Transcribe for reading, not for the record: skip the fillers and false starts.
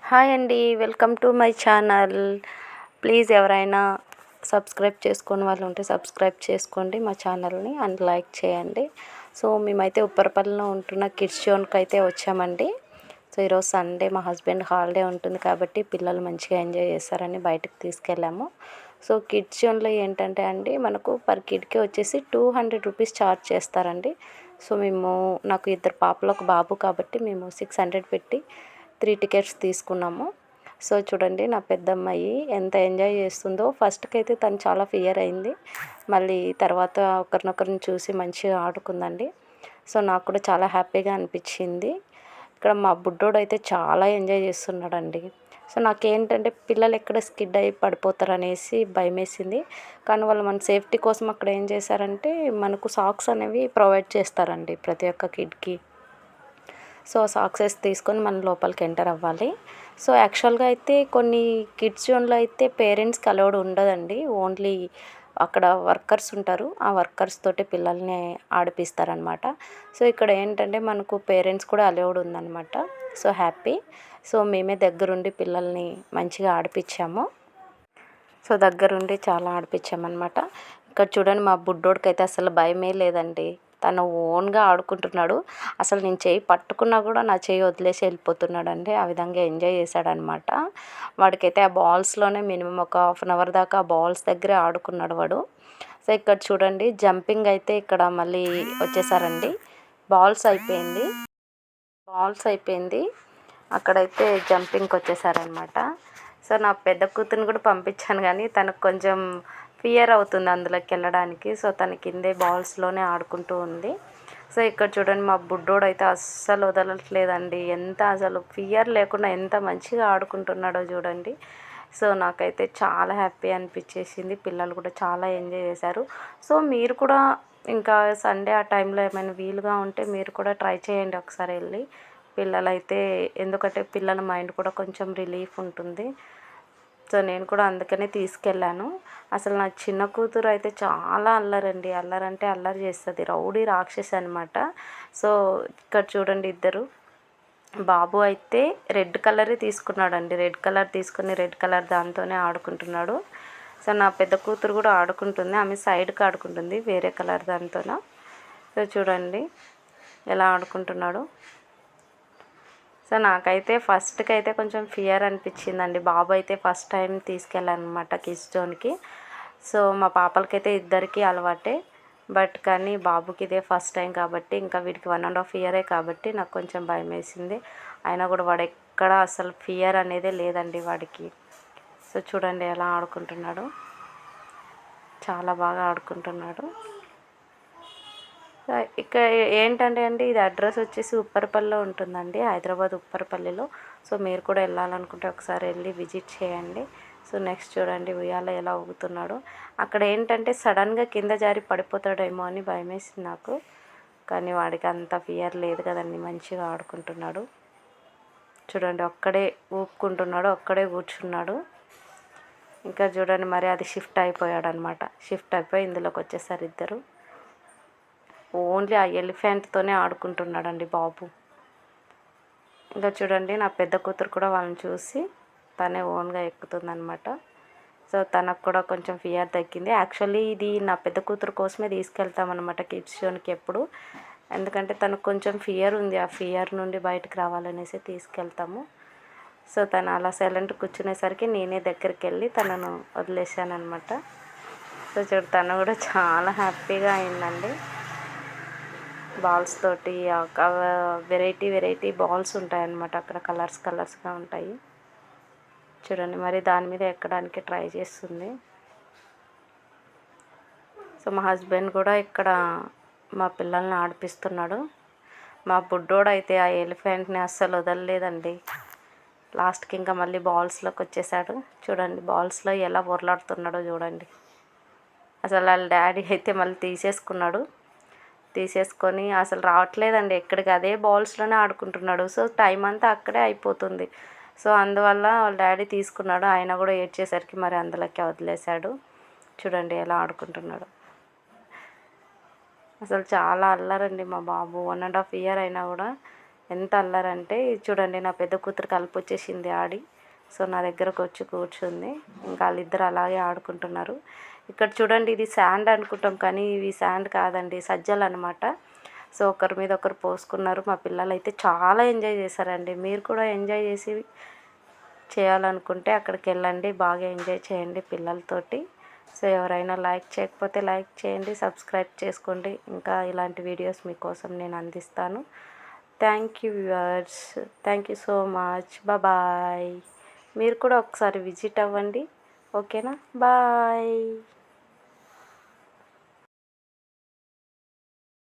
Hi అండి. Welcome to my channel. Please ఎవరైనా subscribe చేసుకొని వాళ్ళు ఉంటే సబ్స్క్రైబ్ చేసుకోండి మా ఛానల్ని అండ్ లైక్ చేయండి. సో మేమైతే ఉప్పరపల్లిలో ఉంటున్న కిడ్స్ జోన్కి అయితే వచ్చామండి. సో ఈరోజు సండే, మా హస్బెండ్ హాలిడే ఉంటుంది కాబట్టి పిల్లలు మంచిగా ఎంజాయ్ చేస్తారని బయటకు తీసుకెళ్ళాము. సో కిడ్స్ జోన్లో ఏంటంటే అండి, మనకు పర్ కిడ్కి వచ్చేసి 200 రూపీస్ ఛార్జ్ చేస్తారండి. సో నాకు ఇద్దరు పాపలు ఒక బాబు కాబట్టి మేము 600 పెట్టి 3 టికెట్స్ తీసుకున్నాము. సో చూడండి, నా పెద్దమ్మాయి ఎంత ఎంజాయ్ చేస్తుందో. ఫస్ట్కి అయితే తను చాలా ఫియర్ అయింది, మళ్ళీ తర్వాత ఒకరినొకరిని చూసి మంచిగా ఆడుకుందండి. సో నాకు కూడా చాలా హ్యాపీగా అనిపించింది. ఇక్కడ మా బుడ్డోడు అయితే చాలా ఎంజాయ్ చేస్తున్నాడండి. సో నాకేంటంటే పిల్లలు ఎక్కడ స్కిడ్ అయ్యి పడిపోతారనేసి భయమేసింది. కానీ వాళ్ళు మన సేఫ్టీ కోసం అక్కడ ఏం చేశారంటే, మనకు సాక్స్ అనేవి ప్రొవైడ్ చేస్తారండి ప్రతి ఒక్క కిడ్కి. సో సాక్సెస్ తీసుకొని మనం లోపలికి ఎంటర్ అవ్వాలి. సో యాక్చువల్గా అయితే కొన్ని కిడ్స్ జోన్లో అయితే పేరెంట్స్కి అలౌడ్ ఉండదండి. ఓన్లీ అక్కడ వర్కర్స్ ఉంటారు, ఆ వర్కర్స్ తోటి పిల్లల్ని ఆడిపిస్తారనమాట. సో ఇక్కడ ఏంటంటే మనకు పేరెంట్స్ కూడా అలౌడ్ ఉందన్నమాట. So happy. సో మేమే దగ్గరుండి పిల్లల్ని మంచిగా ఆడిపించాము. సో దగ్గరుండి చాలా ఆడిపించామన్నమాట. ఇక్కడ చూడండి, మా బుడ్డోడికైతే అసలు భయమే లేదండి. తను ఓన్గా ఆడుకుంటున్నాడు. అసలు నేను చేయి పట్టుకున్నా కూడా నా చేయి వదిలేసి వెళ్ళిపోతున్నాడండి. ఆ విధంగా ఎంజాయ్ చేశాడనమాట. వాడికైతే ఆ బాల్స్లోనే మినిమం ఒక హాఫ్ అన్ అవర్ దాకా ఆ బాల్స్ దగ్గరే ఆడుకున్నాడు వాడు. సో ఇక్కడ చూడండి, జంపింగ్ అయితే ఇక్కడ మళ్ళీ వచ్చేసారండి. బాల్స్ అయిపోయింది బాల్స్ అయిపోయింది అక్కడైతే జంపింగ్కి వచ్చేసారనమాట. సో నా పెద్ద కూతురిని కూడా పంపించాను, కానీ తనకు కొంచెం ఫియర్ అవుతుంది అందులోకి వెళ్ళడానికి. సో తన కిందే బాల్స్లోనే ఆడుకుంటూ ఉంది. సో ఇక్కడ చూడండి, మా బుడ్డోడు అయితే అస్సలు వదలట్లేదండి. ఎంత అసలు ఫియర్ లేకుండా ఎంత మంచిగా ఆడుకుంటున్నాడో చూడండి. సో నాకైతే చాలా హ్యాపీ అనిపించేసింది. పిల్లలు కూడా చాలా ఎంజాయ్ చేశారు. సో మీరు కూడా ఇంకా సండే ఆ టైంలో ఏమైనా వీలుగా ఉంటే మీరు కూడా ట్రై చేయండి ఒకసారి వెళ్ళి. పిల్లలైతే, ఎందుకంటే పిల్లల మైండ్ కూడా కొంచెం రిలీఫ్ ఉంటుంది. సో నేను కూడా అందుకనే తీసుకెళ్ళాను. అసలు నా చిన్న కూతురు అయితే చాలా అల్లరండి. అల్లరంటే అల్లరి చేస్తుంది, రౌడీ రాక్షసి అనమాట. సో ఇక్కడ చూడండి, ఇద్దరు బాబు అయితే రెడ్ కలరే తీసుకున్నాడండి. రెడ్ కలర్ తీసుకుని రెడ్ కలర్ దాంతోనే ఆడుకుంటున్నాడు. సో నా పెద్ద కూతురు కూడా ఆడుకుంటుంది, ఆమె సైడ్కి ఆడుకుంటుంది వేరే కలర్ దాంతోన. సో చూడండి ఎలా ఆడుకుంటున్నాడు. సో నాకైతే ఫస్ట్కి అయితే కొంచెం ఫియర్ అనిపించిందండి. బాబు అయితే ఫస్ట్ టైం తీసుకెళ్ళాను అనమాట కిడ్స్ జోన్కి. సో మా పాపలకైతే ఇద్దరికి అలవాటే, బట్ కానీ బాబుకి ఇదే ఫస్ట్ టైం కాబట్టి, ఇంకా వీడికి 1.5 ఇయరే కాబట్టి నాకు కొంచెం భయం వేసింది. అయినా కూడా వాడు ఎక్కడ అసలు ఫియర్ అనేదే లేదండి వాడికి. సో చూడండి ఎలా ఆడుకుంటున్నాడు, చాలా బాగా ఆడుకుంటున్నాడు. ఇక్కడ ఏంటంటే అండి, ఇది అడ్రస్ వచ్చేసి ఉప్పరపల్లిలో ఉంటుందండి, హైదరాబాద్ ఉప్పరపల్లిలో. సో మీరు కూడా వెళ్ళాలనుకుంటే ఒకసారి వెళ్ళి విజిట్ చేయండి. సో నెక్స్ట్ చూడండి, ఉయ్యాల ఎలా ఊగుతున్నాడు. అక్కడ ఏంటంటే సడన్గా కింద జారి పడిపోతాడేమో అని భయమేసింది నాకు, కానీ వాడికి అంత ఫియర్ లేదు కదండి, మంచిగా ఆడుకుంటున్నాడు. చూడండి ఒక్కడే ఊపుకుంటున్నాడు, ఒక్కడే కూర్చున్నాడు. ఇంకా చూడండి, మరి అది షిఫ్ట్ అయిపోయాడు అనమాట. షిఫ్ట్ అయిపోయి ఇందులోకి వచ్చేసారు ఇద్దరు. ఓన్లీ ఆ ఎలిఫెంట్తోనే ఆడుకుంటున్నాడండి బాబు. ఇంకా చూడండి, నా పెద్ద కూతురు కూడా వాళ్ళని చూసి తనే ఓన్గా ఎక్కుతుందనమాట. సో తనకు కూడా కొంచెం ఫియర్ తగ్గింది. యాక్చువల్లీ ఇది నా పెద్ద కూతురు కోసమే తీసుకెళ్తామన్నమాట కిడ్స్ జోన్కి ఎప్పుడు, ఎందుకంటే తనకు కొంచెం ఫియర్ ఉంది. ఆ ఫియర్ నుండి బయటకు రావాలనేసి తీసుకెళ్తాము. సో తను అలా సైలెంట్ కూర్చునేసరికి నేనే దగ్గరికి వెళ్ళి తనను వదిలేసాను అనమాట. సో చూడు, తను కూడా చాలా హ్యాపీగా అయిందండి. బాల్స్ తోటి వెరైటీ బాల్స్ ఉంటాయన్నమాట అక్కడ, కలర్స్గా ఉంటాయి. చూడండి, మరి దాని మీద ఎక్కడానికి ట్రై చేస్తుంది. సో మా హస్బెండ్ కూడా ఇక్కడ మా పిల్లల్ని ఆడిపిస్తున్నాడు. మా బుడ్డోడు అయితే ఆ ఎలిఫెంట్ని అస్సలు వదలలేదండి. లాస్ట్కి ఇంకా మళ్ళీ బాల్స్లోకి వచ్చేసాడు. చూడండి బాల్స్లో ఎలా బొర్లాడుతున్నాడో చూడండి. అసలు వాళ్ళ డాడీ అయితే మళ్ళీ తీసేసుకొని అసలు రావట్లేదండి ఎక్కడికి, అదే బాల్స్లోనే ఆడుకుంటున్నాడు. సో టైం అంతా అక్కడే అయిపోతుంది. సో అందువల్ల వాళ్ళ డాడీ తీసుకున్నాడు, ఆయన కూడా ఏడ్చేసరికి మరి అందులోకి వదిలేశాడు. చూడండి ఎలా ఆడుకుంటున్నాడు. అసలు చాలా అల్లరండి మా బాబు. 1.5 ఇయర్ అయినా కూడా ఎంత అల్లరంటే చూడండి, నా పెద్ద కూతురు కలిపి వచ్చేసింది ఆడి. సో నా దగ్గరకు వచ్చి కూర్చుంది. ఇంకా వాళ్ళిద్దరు అలాగే ఆడుకుంటున్నారు. ఇక్కడ చూడండి, ఇది శాండ్ అనుకుంటాం కానీ ఇవి శాండ్ కాదండి, సజ్జలు అనమాట. సో ఒకరి మీద ఒకరు పోసుకున్నారు. మా పిల్లలు అయితే చాలా ఎంజాయ్ చేశారండి. మీరు కూడా ఎంజాయ్ చేయాలనుకుంటే అక్కడికి వెళ్ళండి, బాగా ఎంజాయ్ చేయండి పిల్లలతోటి. సో ఎవరైనా లైక్ చేయకపోతే లైక్ చేయండి, సబ్స్క్రైబ్ చేసుకోండి. ఇంకా ఇలాంటి వీడియోస్ మీకోసం నేను అందిస్తాను. Thank you viewers, thank you so much. Bye. మీరు కూడా ఒకసారి విజిట్ అవ్వండి. ఓకేనా? బాయ్.